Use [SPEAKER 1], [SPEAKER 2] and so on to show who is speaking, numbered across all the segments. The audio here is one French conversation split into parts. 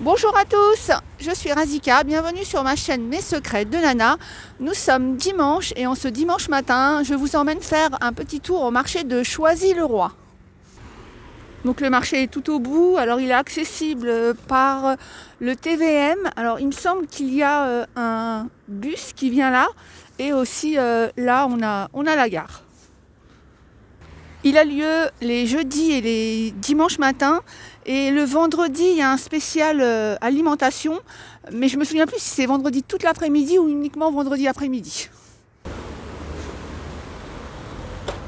[SPEAKER 1] Bonjour à tous, je suis Razika, bienvenue sur ma chaîne Mes Secrets de Nana. Nous sommes dimanche et en ce dimanche matin, je vous emmène faire un petit tour au marché de Choisy-le-Roi. Donc le marché est tout au bout, alors il est accessible par le TVM. Alors il me semble qu'il y a un bus qui vient là et aussi là on a la gare. Il a lieu les jeudis et les dimanches matins et le vendredi il y a un spécial alimentation, mais je me souviens plus si c'est vendredi toute l'après-midi ou uniquement vendredi après-midi.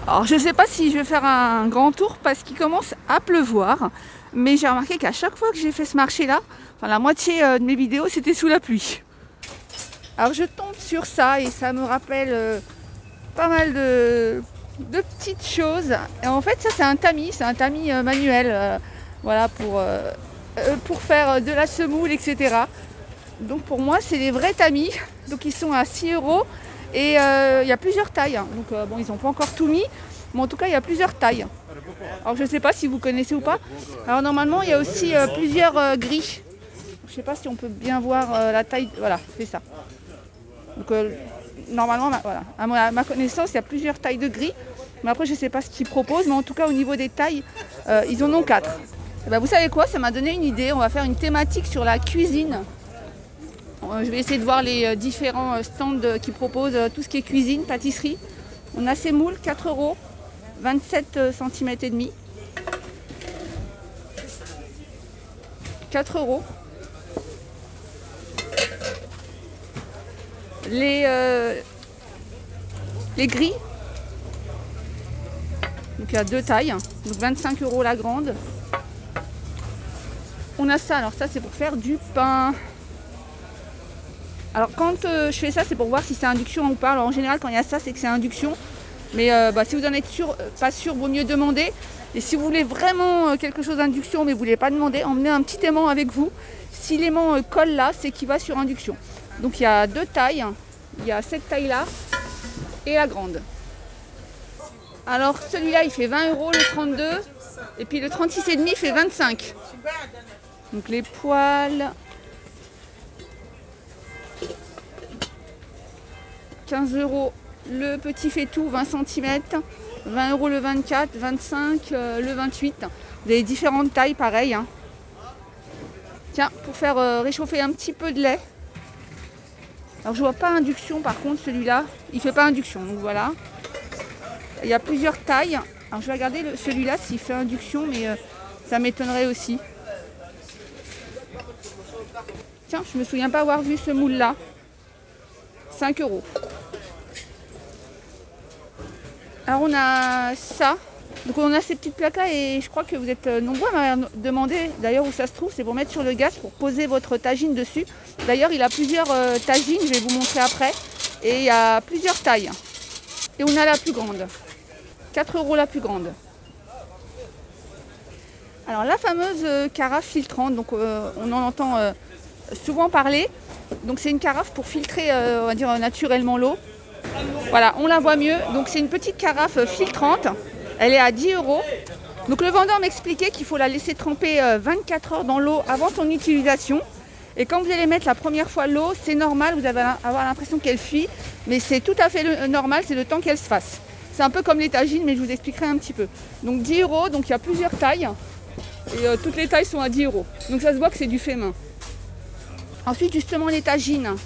[SPEAKER 1] Alors je ne sais pas si je vais faire un grand tour parce qu'il commence à pleuvoir, mais j'ai remarqué qu'à chaque fois que j'ai fait ce marché là, enfin la moitié de mes vidéos c'était sous la pluie. Alors je tombe sur ça et ça me rappelle pas mal de petites choses. Et en fait ça c'est un tamis manuel, voilà pour faire de la semoule, etc. Donc pour moi c'est les vrais tamis, donc ils sont à 6 € et il y a plusieurs tailles. Donc bon, ils n'ont pas encore tout mis, mais en tout cas il y a plusieurs tailles. Alors je ne sais pas si vous connaissez ou pas. Alors normalement il y a aussi plusieurs gris. Je ne sais pas si on peut bien voir la taille, voilà c'est ça. Donc normalement, voilà, à ma connaissance, il y a plusieurs tailles de gris. Mais après, je ne sais pas ce qu'ils proposent. Mais en tout cas, au niveau des tailles, ils en ont 4. Et ben, vous savez quoi? Ça m'a donné une idée. On va faire une thématique sur la cuisine. Je vais essayer de voir les différents stands qui proposent tout ce qui est cuisine, pâtisserie. On a ces moules, 4 €, 27 cm et demi. 4 €. Les gris, donc il y a 2 tailles, donc 25 € la grande. On a ça, alors ça c'est pour faire du pain. Alors quand je fais ça c'est pour voir si c'est induction ou pas. Alors en général quand il y a ça c'est que c'est induction, mais si vous en êtes pas sûr, vaut mieux demander. Et si vous voulez vraiment quelque chose d'induction mais vous ne voulez pas demander, emmenez un petit aimant avec vous. Si l'aimant colle là, c'est qu'il va sur induction. Donc il y a 2 tailles, il y a cette taille là et la grande. Alors celui-là il fait 20 € le 32 et puis le 36,5 fait 25. Donc les poils, 15 € le petit fait tout, 20 cm, 20 € le 24, 25 le 28. Vous avez différentes tailles pareil. Hein. Tiens, pour faire réchauffer un petit peu de lait. Alors je vois pas induction par contre celui-là, il fait pas induction, donc voilà. Il y a plusieurs tailles. Alors je vais regarder celui-là s'il fait induction, mais ça m'étonnerait aussi. Tiens, je me souviens pas avoir vu ce moule-là. 5 €. Alors on a ça. Donc on a ces petites plaques-là et je crois que vous êtes nombreux à me demander d'ailleurs où ça se trouve. C'est pour mettre sur le gaz, pour poser votre tagine dessus. D'ailleurs il a plusieurs tagines, je vais vous montrer après. Et il y a plusieurs tailles. Et on a la plus grande. 4 € la plus grande. Alors la fameuse carafe filtrante, donc on en entend souvent parler. Donc c'est une carafe pour filtrer, on va dire naturellement l'eau. Voilà, on la voit mieux. Donc c'est une petite carafe filtrante. Elle est à 10 €. Donc le vendeur m'expliquait qu'il faut la laisser tremper 24 heures dans l'eau avant son utilisation. Et quand vous allez mettre la première fois l'eau, c'est normal, vous allez avoir l'impression qu'elle fuit. Mais c'est tout à fait normal, c'est le temps qu'elle se fasse. C'est un peu comme les tagines, mais je vous expliquerai un petit peu. Donc 10 €, donc il y a plusieurs tailles. Et toutes les tailles sont à 10 €. Donc ça se voit que c'est du fait main. Ensuite, justement, les tagines.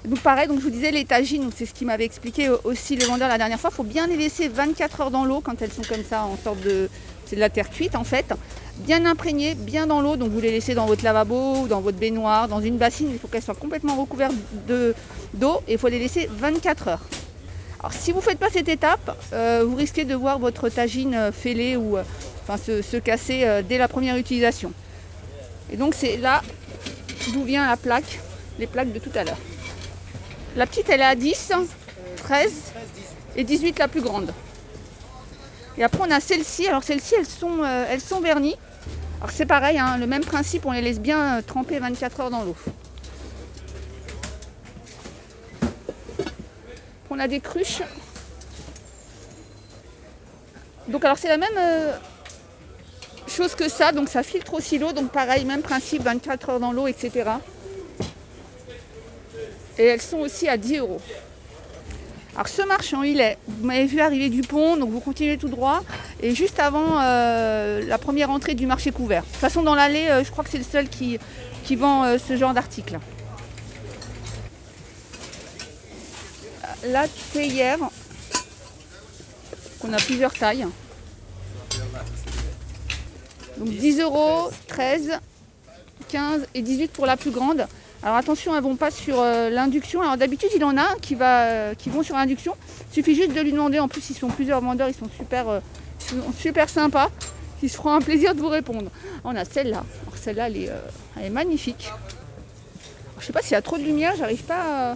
[SPEAKER 1] Donc pareil, donc je vous disais les tagines, c'est ce qui m'avait expliqué aussi le vendeur la dernière fois. Il faut bien les laisser 24 heures dans l'eau quand elles sont comme ça, en sorte de... C'est de la terre cuite en fait. Bien imprégnées, bien dans l'eau. Donc vous les laissez dans votre lavabo, dans votre baignoire, dans une bassine. Il faut qu'elles soient complètement recouvertes d'eau et il faut les laisser 24 heures. Alors si vous ne faites pas cette étape, vous risquez de voir votre tagine fêler ou se casser dès la première utilisation. Et donc c'est là d'où vient la plaque, les plaques de tout à l'heure. La petite elle est à 10, 13 et 18 la plus grande. Et après on a celles-ci. Alors celles-ci elles sont vernies. Alors c'est pareil, hein, le même principe, on les laisse bien tremper 24 heures dans l'eau. On a des cruches. Donc alors c'est la même chose que ça, donc ça filtre aussi l'eau, donc pareil, même principe, 24 heures dans l'eau, etc. Et elles sont aussi à 10 €. Alors ce marchand, il est, vous m'avez vu arriver du pont, donc vous continuez tout droit, et juste avant la première entrée du marché couvert. De toute façon, dans l'allée, je crois que c'est le seul qui vend ce genre d'article. La théière, qu'on a plusieurs tailles. Donc 10 €, 13, 15 et 18 pour la plus grande. Alors attention, elles ne vont pas sur l'induction. Alors d'habitude, il en a un qui vont sur l'induction. Il suffit juste de lui demander. En plus, ils sont plusieurs vendeurs, ils sont super sympas. Ils se feront un plaisir de vous répondre. On a celle-là. Alors celle-là, elle est magnifique. Alors, je ne sais pas s'il y a trop de lumière, j'arrive pas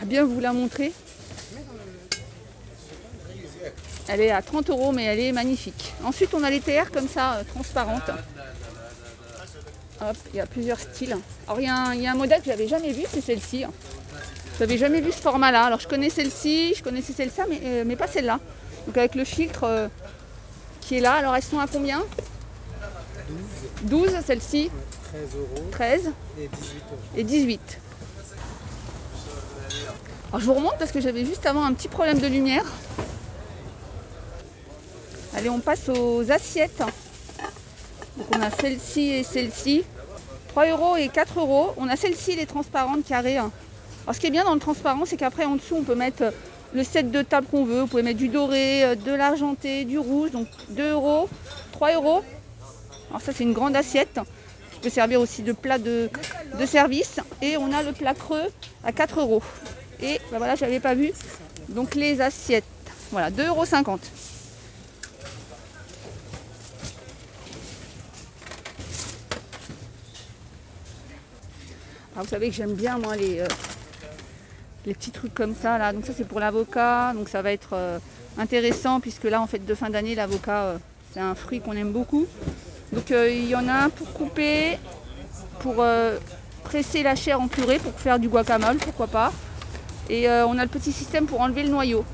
[SPEAKER 1] à bien vous la montrer. Elle est à 30 €, mais elle est magnifique. Ensuite, on a les théières comme ça, transparentes. Hop, il y a plusieurs styles. Alors, il y a un modèle que je n'avais jamais vu, c'est celle-ci. Je n'avais jamais vu ce format-là. Alors, je connais celle-ci, je connaissais celle-là, mais pas celle-là. Donc, avec le filtre qui est là. Alors, elles sont à combien? 12, celle-ci.
[SPEAKER 2] 13 €.
[SPEAKER 1] 13.
[SPEAKER 2] Et 18 €.
[SPEAKER 1] Et 18. Alors, je vous remonte parce que j'avais juste avant un petit problème de lumière. Allez, on passe aux assiettes. Donc on a celle-ci et celle-ci. 3 € et 4 €. On a celle-ci, les transparentes carrées. Alors ce qui est bien dans le transparent, c'est qu'après en dessous, on peut mettre le set de table qu'on veut. Vous pouvez mettre du doré, de l'argenté, du rouge. Donc 2 €, 3 €. Alors ça, c'est une grande assiette qui peut servir aussi de plat de service. Et on a le plat creux à 4 €. Et ben voilà, je n'avais pas vu. Donc les assiettes. Voilà, 2,50 €. Alors vous savez que j'aime bien moi les petits trucs comme ça là. Donc ça c'est pour l'avocat, donc ça va être intéressant puisque là en fait de fin d'année l'avocat c'est un fruit qu'on aime beaucoup. Donc il y en a un pour couper, pour presser la chair en purée pour faire du guacamole, pourquoi pas. Et on a le petit système pour enlever le noyau.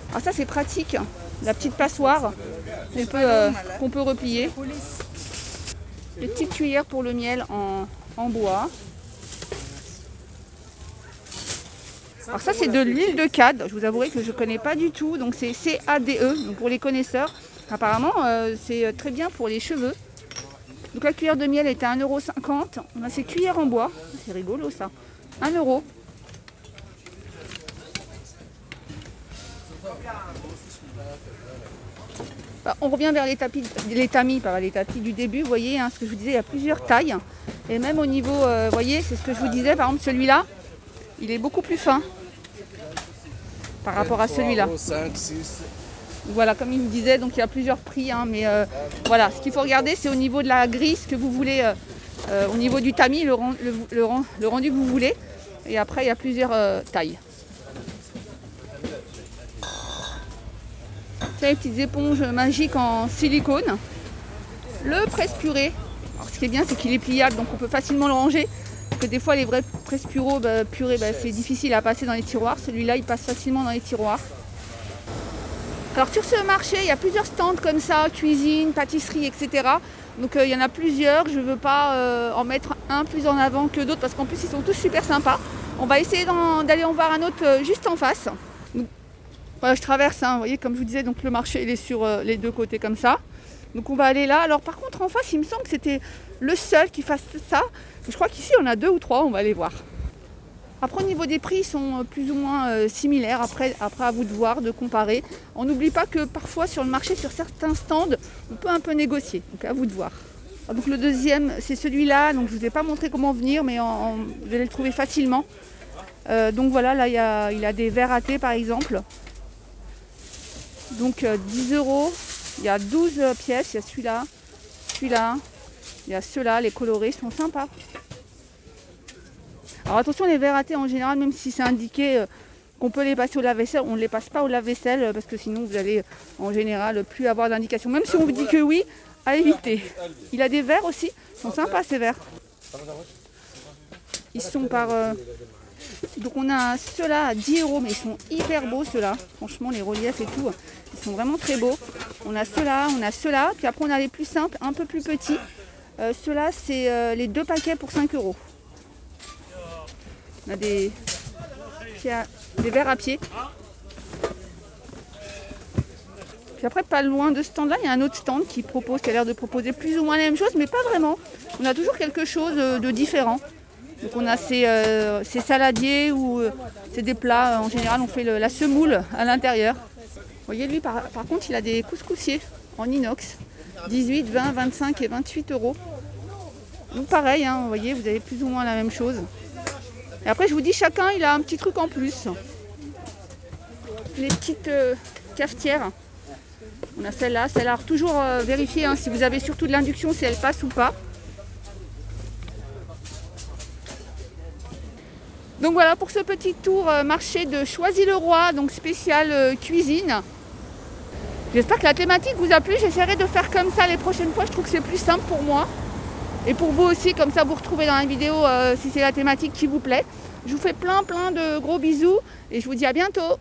[SPEAKER 1] Alors ça c'est pratique, la petite passoire qu'on peut replier. Les petites cuillères pour le miel en bois. Alors ça c'est de l'huile de cade, je vous avouerai que je ne connais pas du tout, donc c'est CADE, donc pour les connaisseurs. Apparemment c'est très bien pour les cheveux. Donc la cuillère de miel est à 1,50 €. On a ces cuillères en bois, c'est rigolo ça, 1 €. On revient vers les tapis du début, vous voyez, hein, ce que je vous disais, il y a plusieurs tailles. Et même au niveau, vous voyez, c'est ce que je vous disais, par exemple celui-là, il est beaucoup plus fin par rapport à celui-là.
[SPEAKER 2] 5, 6.
[SPEAKER 1] Voilà, comme il vous disait, donc il y a plusieurs prix, hein, mais voilà, ce qu'il faut regarder, c'est au niveau de la grille, ce que vous voulez, au niveau du tamis, le rendu que vous voulez. Et après, il y a plusieurs tailles. Les petites éponges magiques en silicone. Le presse-purée. Alors ce qui est bien, c'est qu'il est pliable, donc on peut facilement le ranger. Parce que des fois, les vrais presse-purée, c'est difficile à passer dans les tiroirs. Celui-là, il passe facilement dans les tiroirs. Alors sur ce marché, il y a plusieurs stands comme ça, cuisine, pâtisserie, etc. Donc il y en a plusieurs. Je ne veux pas en mettre un plus en avant que d'autres parce qu'en plus, ils sont tous super sympas. On va essayer d'aller en voir un autre juste en face. Voilà, je traverse, hein, vous voyez, comme je vous disais, donc le marché il est sur les deux côtés comme ça. Donc on va aller là. Alors par contre en face, il me semble que c'était le seul qui fasse ça. Je crois qu'ici on a 2 ou 3, on va aller voir. Après au niveau des prix, ils sont plus ou moins similaires. Après à vous de voir, de comparer. On n'oublie pas que parfois sur le marché, sur certains stands, on peut un peu négocier. Donc à vous de voir. Donc le deuxième, c'est celui-là. Donc je ne vous ai pas montré comment venir, mais vous allez le trouver facilement. Donc voilà, là il a des verres à thé par exemple. Donc 10 €, il y a 12 pièces, il y a celui-là, il y a ceux-là, les colorés sont sympas. Alors attention, les verres à thé en général, même si c'est indiqué qu'on peut les passer au lave-vaisselle, on ne les passe pas au lave-vaisselle parce que sinon vous allez en général plus avoir d'indication. Même si on vous dit que oui, à éviter. Il a des verres aussi, ils sont sympas ces verres. Ils sont par... Donc on a ceux-là à 10 €, mais ils sont hyper beaux ceux-là. Franchement, les reliefs et tout, ils sont vraiment très beaux. On a ceux-là, puis après on a les plus simples, un peu plus petits. Ceux-là, c'est les 2 paquets pour 5 €. On a des verres à pied. Puis après, pas loin de ce stand-là, il y a un autre stand qui a l'air de proposer plus ou moins la même chose, mais pas vraiment. On a toujours quelque chose de différent. Donc on a ces saladiers ou c'est des plats, en général on fait la semoule à l'intérieur. Vous voyez, lui par contre, il a des couscoussiers en inox, 18, 20, 25 et 28 €. Donc pareil, hein, vous voyez, vous avez plus ou moins la même chose. Et après, je vous dis, chacun, il a un petit truc en plus. Les petites cafetières. On a celle-là. Alors toujours vérifier hein, si vous avez surtout de l'induction, si elle passe ou pas. Donc voilà pour ce petit tour marché de Choisy-le-Roi, donc spécial cuisine. J'espère que la thématique vous a plu. J'essaierai de faire comme ça les prochaines fois. Je trouve que c'est plus simple pour moi. Et pour vous aussi, comme ça vous retrouvez dans la vidéo si c'est la thématique qui vous plaît. Je vous fais plein de gros bisous et je vous dis à bientôt.